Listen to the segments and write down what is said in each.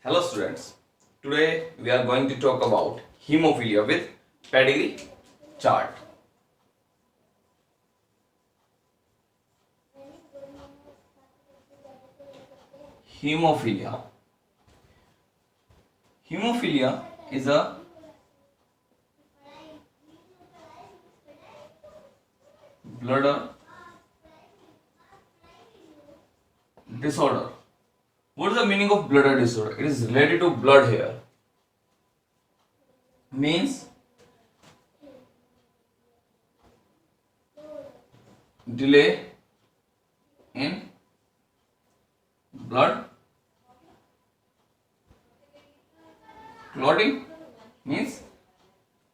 Hello students, today we are going to talk about hemophilia with pedigree chart. Hemophilia. Hemophilia is a blood disorder. What is the meaning of blood disorder? It is related to blood here. Means delay in blood clotting, means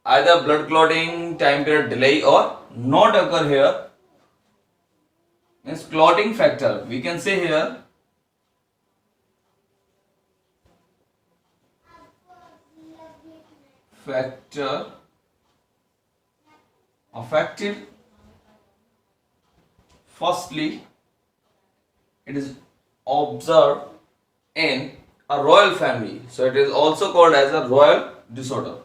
either blood clotting time period delay or not occur here, means clotting factor. We can say here factor affected. Firstly, it is observed in a royal family, so it is also called as a royal disorder.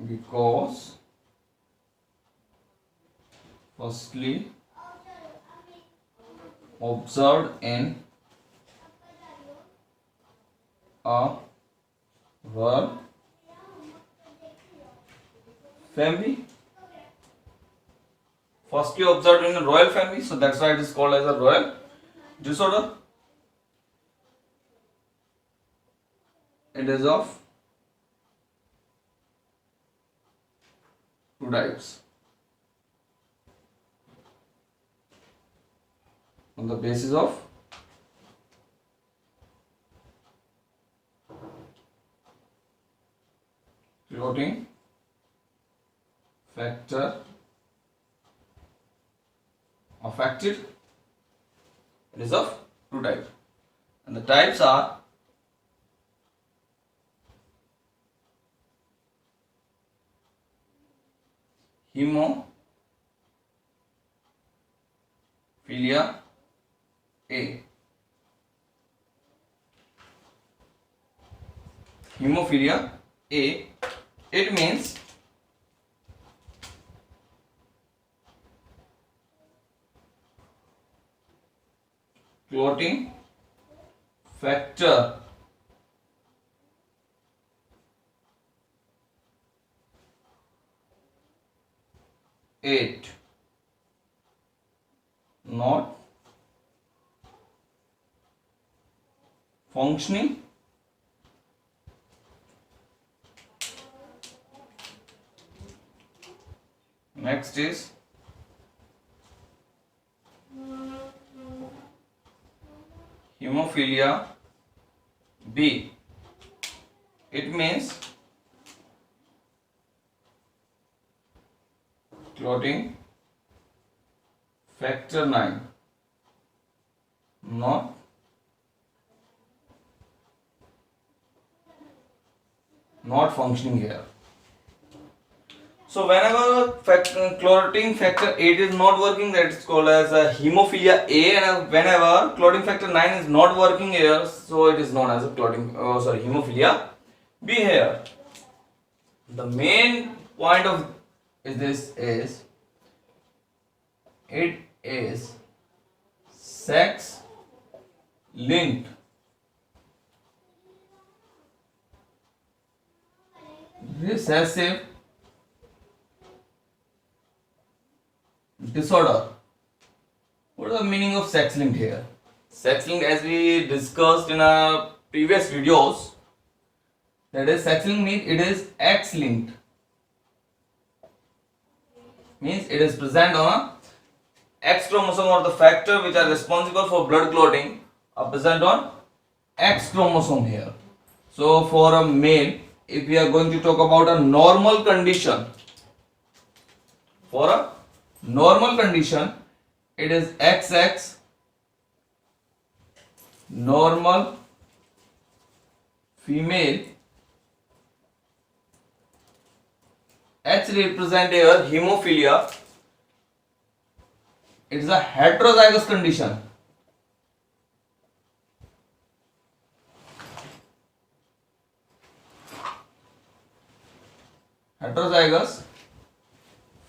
Because firstly observed in a royal family. Firstly observed in a royal family, so that's why it is called as a royal disorder. It is of two types. On the basis of clotting factor affected, it is of two types, and the types are hemophilia A. Hemophilia A, it means clotting factor eight not functioning. Next is hemophilia B. It means clotting factor 9 not functioning here. So whenever clotting factor 8 is not working, that is called as a hemophilia A, and whenever clotting factor 9 is not working here, so it is known as a hemophilia B here. The main point of this is it is sex linked recessive disorder. What is the meaning of sex linked here? Sex linked, as we discussed in our previous videos, that is sex linked means it is X linked, means it is present on a X chromosome, or the factor which are responsible for blood clotting are present on X chromosome here. So for a male, if we are going to talk about a normal condition, for a normal condition it is XX normal female. H represent here hemophilia. It is a heterozygous condition. Heterozygous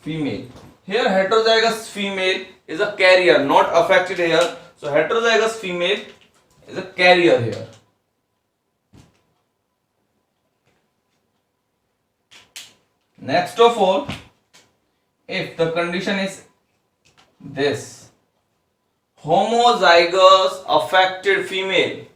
female. Here heterozygous female is a carrier, not affected here. So heterozygous female is a carrier here. Next of all, if the condition is this, homozygous affected female,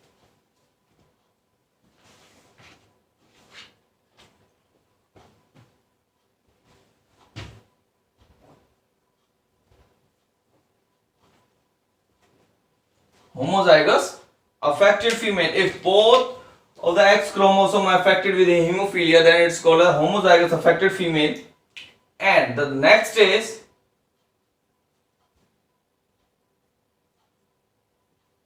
homozygous affected female, if both of the X chromosome are affected with hemophilia, then it's called a homozygous affected female. And the next is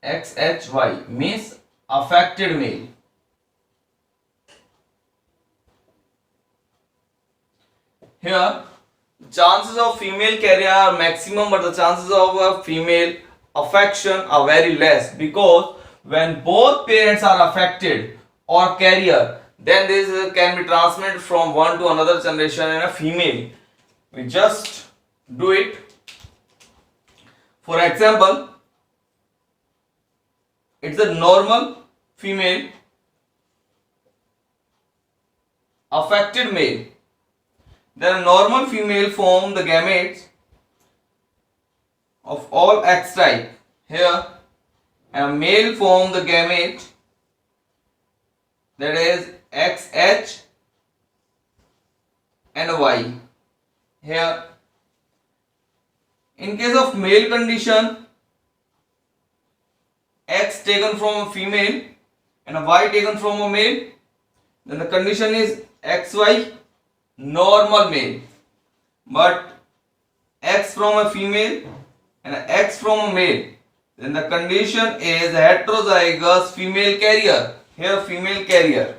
XHY, means affected male. Here chances of female carrier are maximum, but the chances of a female affection are very less, because when both parents are affected or carrier, then this can be transmitted from one to another generation in a female. We just do it. For example, it's a normal female affected male. Then a normal female form the gametes of all X type here, and a male form the gamete, that is XH and Y here. In case of male condition, X taken from a female and a Y taken from a male, then the condition is XY normal male. But X from a female and X from a male, then the condition is heterozygous female carrier. Here female carrier.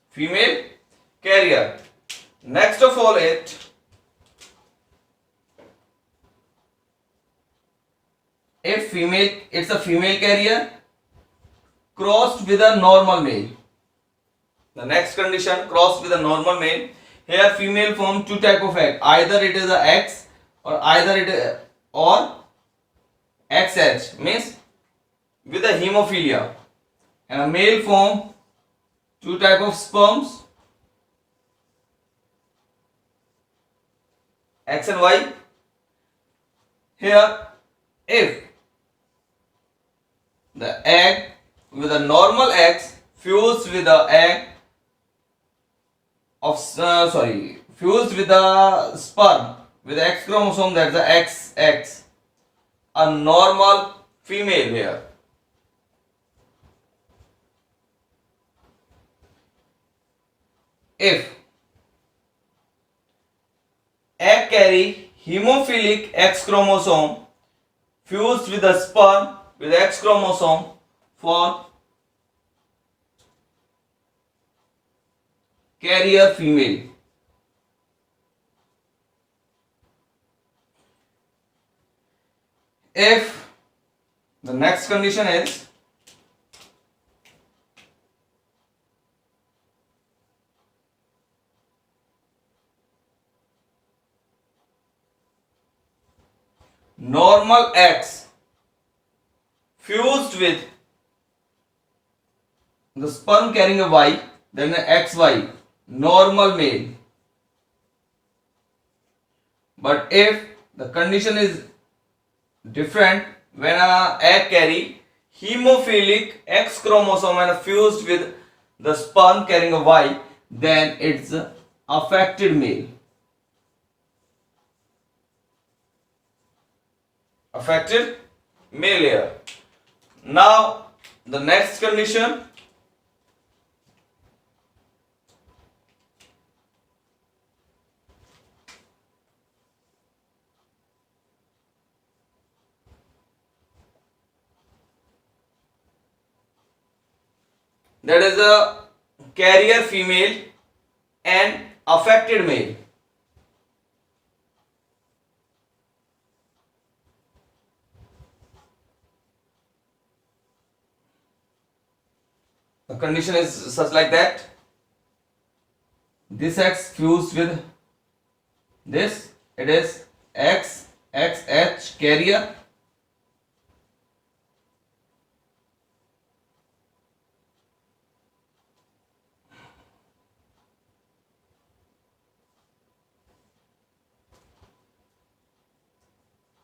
Female carrier. Next of all, it's a female carrier crossed with a normal male. The next condition, crossed with a normal male. Here female form two type of egg. Either it is a X or XH, means with a hemophilia. And a male form two type of sperms, X and Y. Here, if the egg with a normal X fused with the egg of fused with the sperm with the X chromosome, that's the XX, a normal female here. If egg carry hemophilic X chromosome fused with the sperm with X chromosome for carrier female. If the next condition is normal X fused with the sperm carrying a Y, then XY, normal male. But if the condition is different, when a egg carry hemophilic X chromosome and fused with the sperm carrying a Y, then it's affected male. Affected male here. Now the next condition, that is a carrier female and affected male. The condition is such like that this X fused with this, it is XXH carrier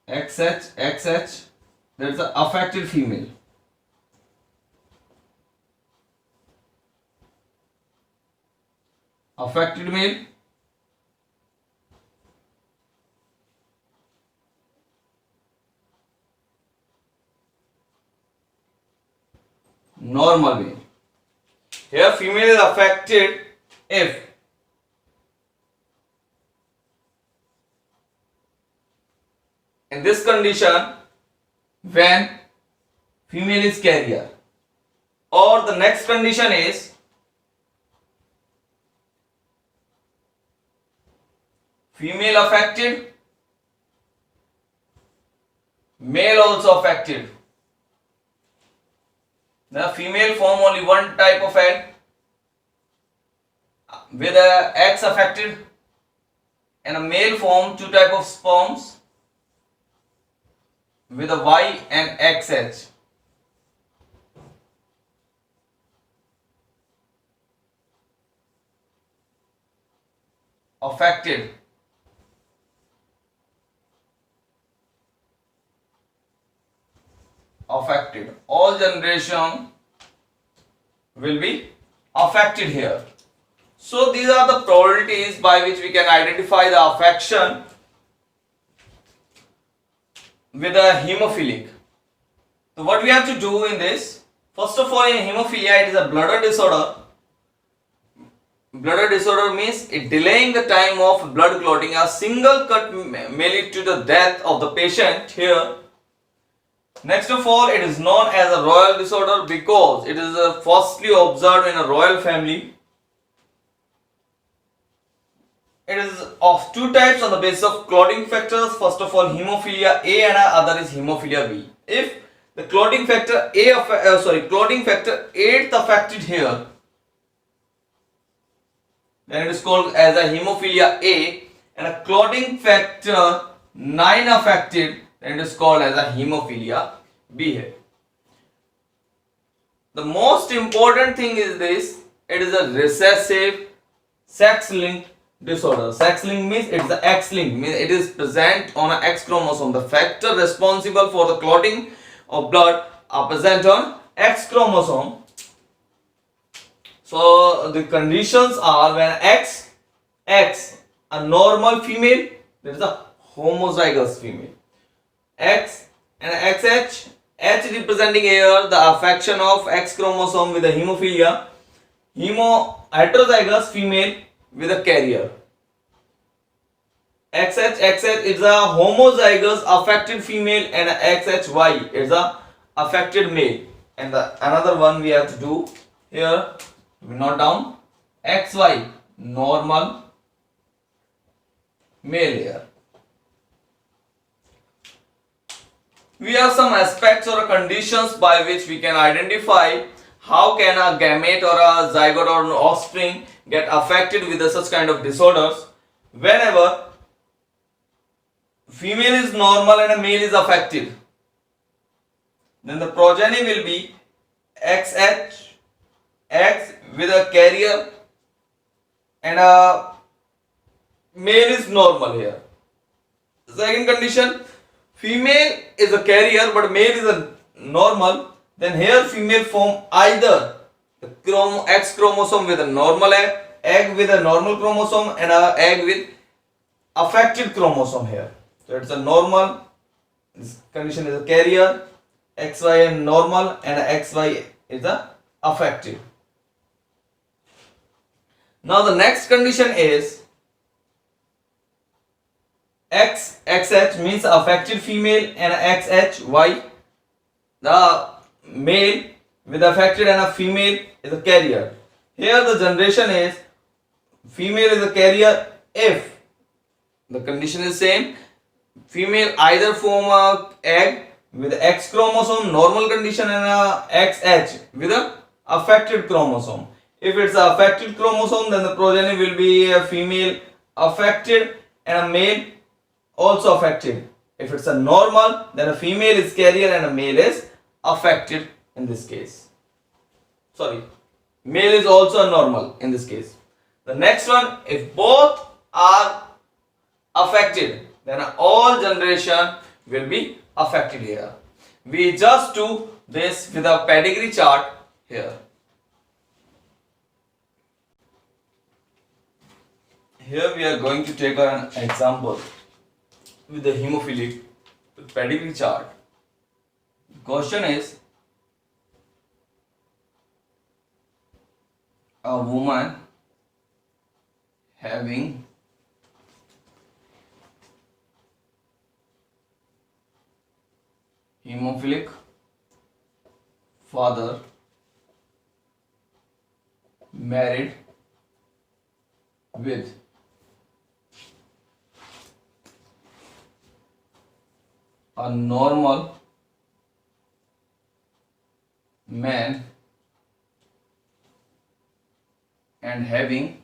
XH, that is the affected female. Affected male, normal male. Here female is affected if in this condition when female is carrier, or the next condition is female affected, male also affected. The female form only one type of egg with a X affected, and a male form two type of sperms with a Y and XH. Affected. Affected. All generation will be affected here. So these are the probabilities by which we can identify the affection with a hemophilic. So what we have to do in this, first of all, in hemophilia it is a bladder disorder. Bladder disorder means it delaying the time of blood clotting. A single cut may lead to the death of the patient here. Next of all, it is known as a royal disorder because it is firstly observed in a royal family. It is of two types on the basis of clotting factors. First of all, hemophilia A and other is hemophilia B. If the clotting factor clotting factor 8 affected here, then it is called as a hemophilia A, and a clotting factor 9 affected, then it is called as a hemophilia B here. The most important thing is this, it is a recessive sex-linked disorder. Sex-linked means it is the X-linked, means it is present on an X chromosome. The factor responsible for the clotting of blood are present on X chromosome. So the conditions are when X, a normal female, that is a homozygous female. X and XH, H representing here the affection of X chromosome with a hemophilia, heterozygous female with a carrier. XH is a homozygous affected female, and XHY is a affected male. And another one we have to do here, we note down XY normal male here. We have some aspects or conditions by which we can identify how can a gamete or a zygote or an offspring get affected with such kind of disorders. Whenever female is normal and a male is affected, then the progeny will be XH, X with a carrier, and a male is normal here. Second condition, female is a carrier but male is a normal, then here female form either the X chromosome with a normal egg with a normal chromosome, and a egg with affected chromosome here. So it's a normal, this condition is a carrier, XY and normal, and XY is a affected. Now the next condition is XXH means affected female, and XHY the male with affected and a female is a carrier. Here the generation is female is a carrier if the condition is same. Female either form a egg with X chromosome normal condition and a XH with a affected chromosome. If it's a affected chromosome, then the progeny will be a female affected and a male also affected. If it's a normal, then a female is carrier and a male is affected in this case. Sorry, male is also a normal in this case. The next one, if both are affected, then all generation will be affected here. We just do this with a pedigree chart here. Here we are going to take an example with the hemophilic pedigree chart. The question is, a woman having hemophilic father married with a normal man and having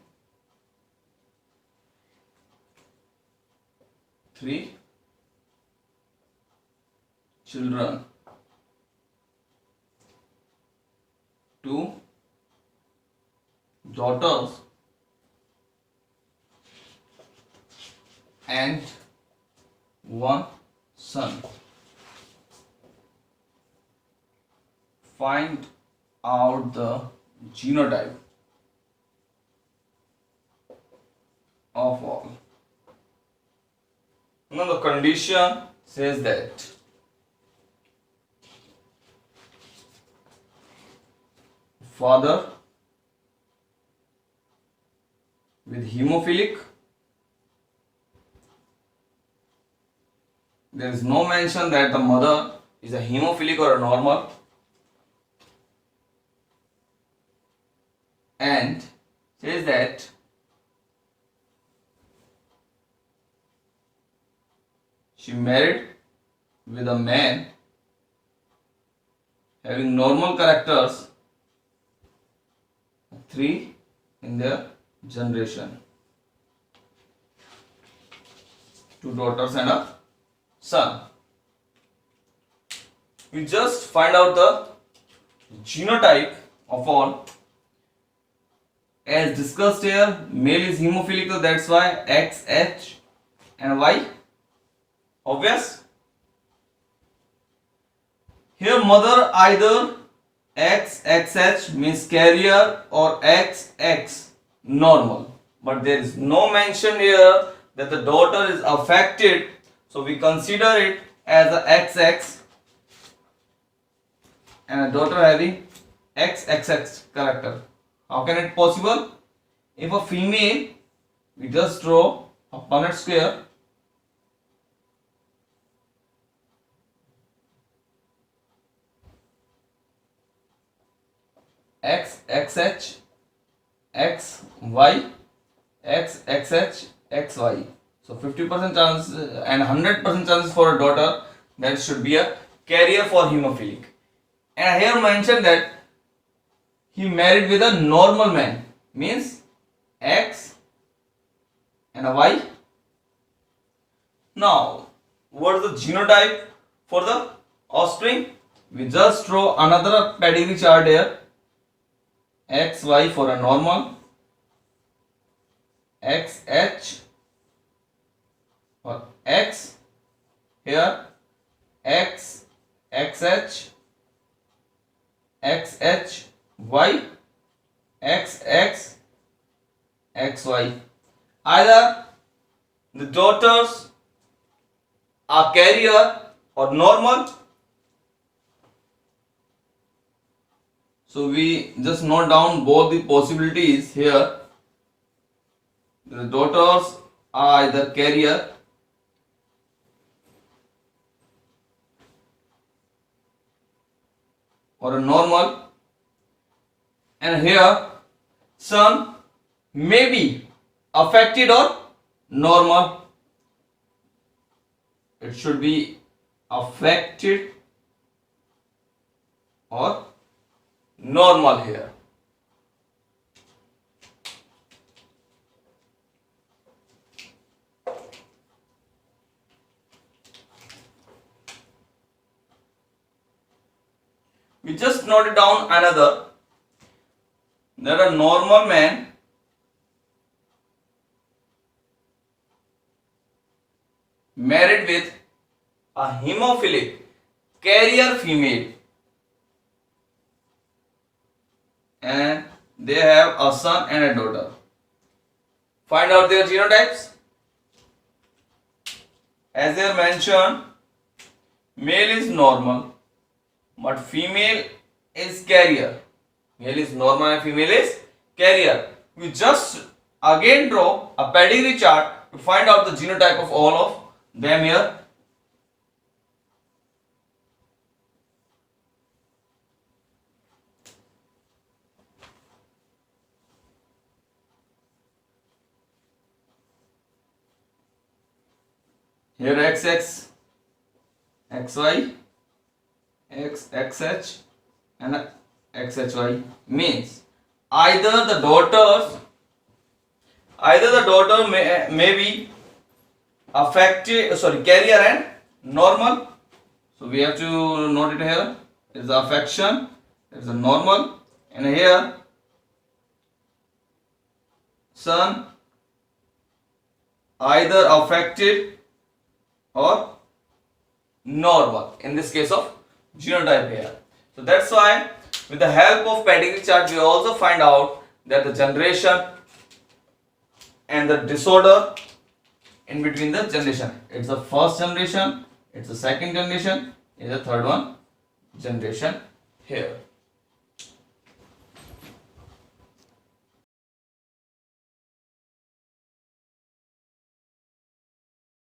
3 children, 2 daughters and 1 son. Find out the genotype of all. Now the condition says that father with hemophilic, there is no mention that the mother is a hemophilic or a normal, and says that she married with a man having normal characters, 3 in their generation, 2 daughters and a son. We just find out the genotype of all. As discussed here, male is hemophilic, so that's why X, H and Y. Obvious? Here mother either XXH means carrier or XX normal, but there is no mention here that the daughter is affected, so we consider it as a XX and a daughter having XXX character. How can it possible? If a female, we just draw a Punnett square. XXH, XY, XXH, XY. So 50% chance and 100% chance for a daughter that should be a carrier for hemophilic. And here mentioned that he married with a normal man, means X and a Y. Now, what is the genotype for the offspring? We just draw another pedigree chart here. XY for a normal, XH for X, here X, XH, XH, Y, XX, XY. Either the daughters are carrier or normal. So we just note down both the possibilities here. The daughters are either carrier or a normal, and here son may be affected or normal. It should be affected or normal here. We just noted down another, that a normal man married with a hemophilic carrier female and they have a son and a daughter. Find out their genotypes. As they are mentioned, male is normal but female is carrier. Male is normal and female is carrier. We just again draw a pedigree chart to find out the genotype of all of them here. Here XX, XY, XXH and XHY means either the daughter may be affected, carrier and normal. So we have to note it here. There is the affection, there is the normal, and here son either affected or normal in this case of genotype here. So that's why with the help of pedigree chart we also find out that the generation and the disorder in between the generation. It's the first generation, it's the second generation, it's the third one generation here.